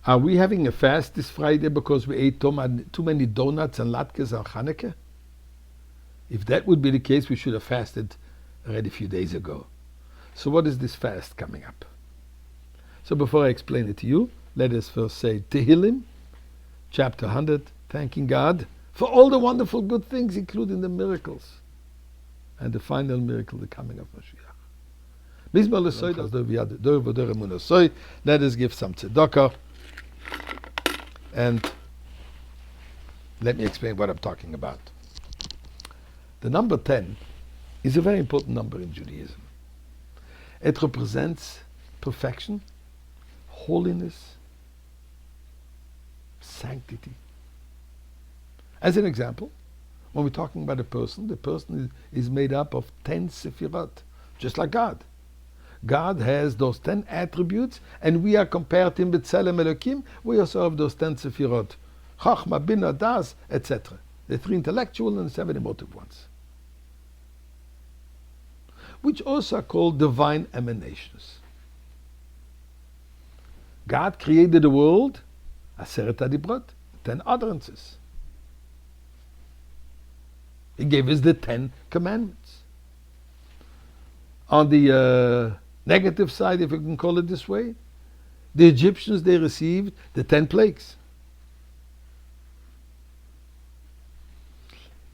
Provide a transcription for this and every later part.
Are we having a fast this Friday because we ate too many donuts and latkes on Hanukkah? If that would be the case, we should have fasted already a few days ago. So what is this fast coming up? So before I explain it to you, let us first say Tehillim, chapter 100, thanking God for all the wonderful good things, including the miracles. And the final miracle, the coming of Mashiach. Let us give some tzedakah. And let me explain what I'm talking about. The number 10 is a very important number in Judaism. It represents perfection, holiness, sanctity. As an example, when we're talking about a person, the person is made up of 10 sefirot, just like God. God has those 10 attributes, and we are compared to him with Tzelem Elokim. We also have those 10 sefirot, Chachma, Bina, Das, etc. The 3 intellectual and the 7 emotive ones, which also are called divine emanations. God created the world, Aseret HaDibrot, 10 utterances. He gave us the 10 commandments. On the negative side, if you can call it this way, the Egyptians, they received the 10 plagues.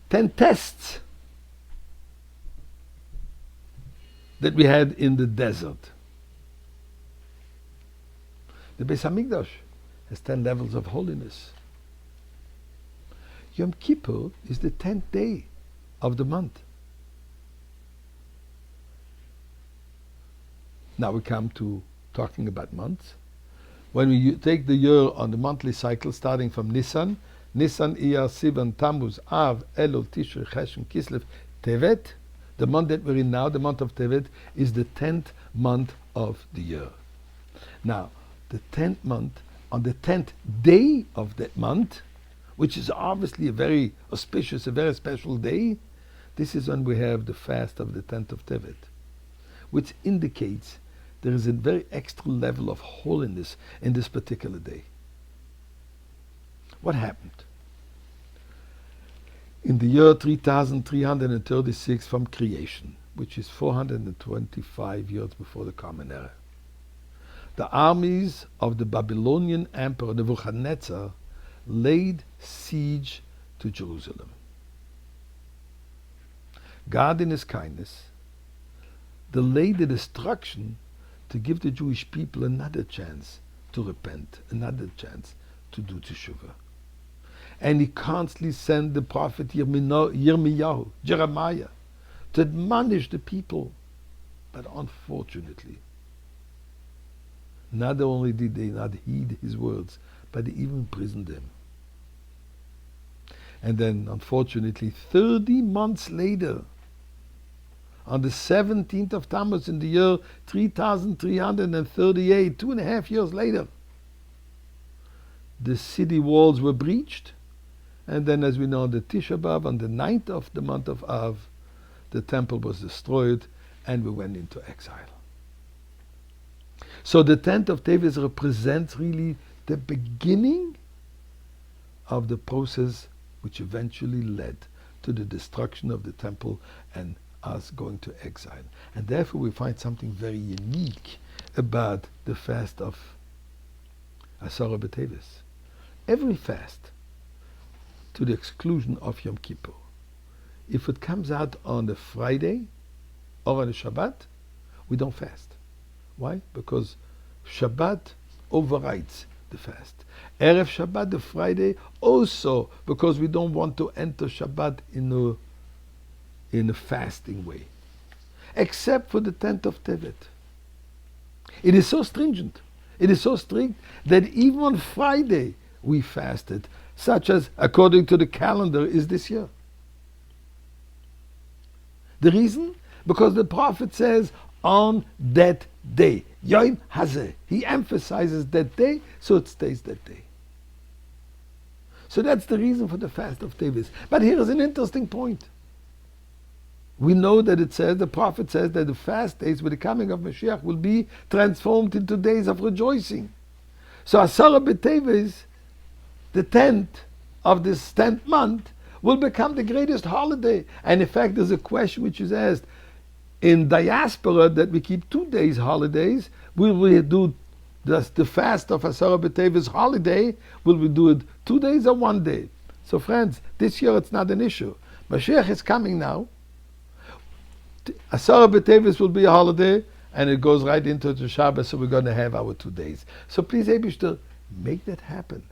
10 tests that we had in the desert. The Beis Hamikdash has 10 levels of holiness. Yom Kippur is the 10th day of the month. Now we come to talking about months. When we take the year on the monthly cycle, starting from Nisan, Iyar, Sivan, Tammuz, Av, Elul, Tishrei, Chesed, Kislev, Tevet, the month that we're in now, the month of Tevet, is the 10th month of the year. Now, the 10th month, on the 10th day of that month, which is obviously a very auspicious, a very special day, this is when we have the fast of the 10th of Tevet, which indicates there is a very extra level of holiness in this particular day. What happened? In the year 3336 from creation, which is 425 years before the Common Era, the armies of the Babylonian Emperor Nebuchadnezzar laid siege to Jerusalem. God, in his kindness, delayed the destruction to give the Jewish people another chance to repent, another chance to do teshuvah. And he constantly sent the prophet Yirmiyahu, Jeremiah, to admonish the people. But unfortunately, not only did they not heed his words, but they even imprisoned them. And then, unfortunately, 30 months later, on the 17th of Tammuz in the year 3338, 2.5 years later, the city walls were breached. And then, as we know, the Tisha B'Av, on the 9th of the month of Av, the temple was destroyed and we went into exile. So the 10th of Teves represents really the beginning of the process which eventually led to the destruction of the temple and us going to exile. And therefore we find something very unique about the fast of Asara B'Teves. Every fast, to the exclusion of Yom Kippur, if it comes out on a Friday or on a Shabbat, we don't fast. Why? Because Shabbat overrides the fast. Erev Shabbat, the Friday, also because we don't want to enter Shabbat in a fasting way. Except for the 10th of Tevet. It is so stringent, it is so strict, that even on Friday we fasted, such as, according to the calendar, is this year. The reason? Because the prophet says, on that day, Yom Hazeh, he emphasizes that day, so it stays that day. So that's the reason for the fast of Teves. But here is an interesting point. We know that it says, the prophet says that the fast days with the coming of Mashiach will be transformed into days of rejoicing. So Asara B'Teves, the 10th of this 10th month, will become the greatest holiday. And in fact, there's a question which is asked in diaspora that we keep 2 days holidays. Will we do the fast of Asara B'Teves holiday? Will we do it 2 days or 1 day? So friends, this year it's not an issue. Mashiach is coming now. Asara B'Teves will be a holiday, and it goes right into the Shabbos, so we're going to have our 2 days. So please, Eibishter, make that happen.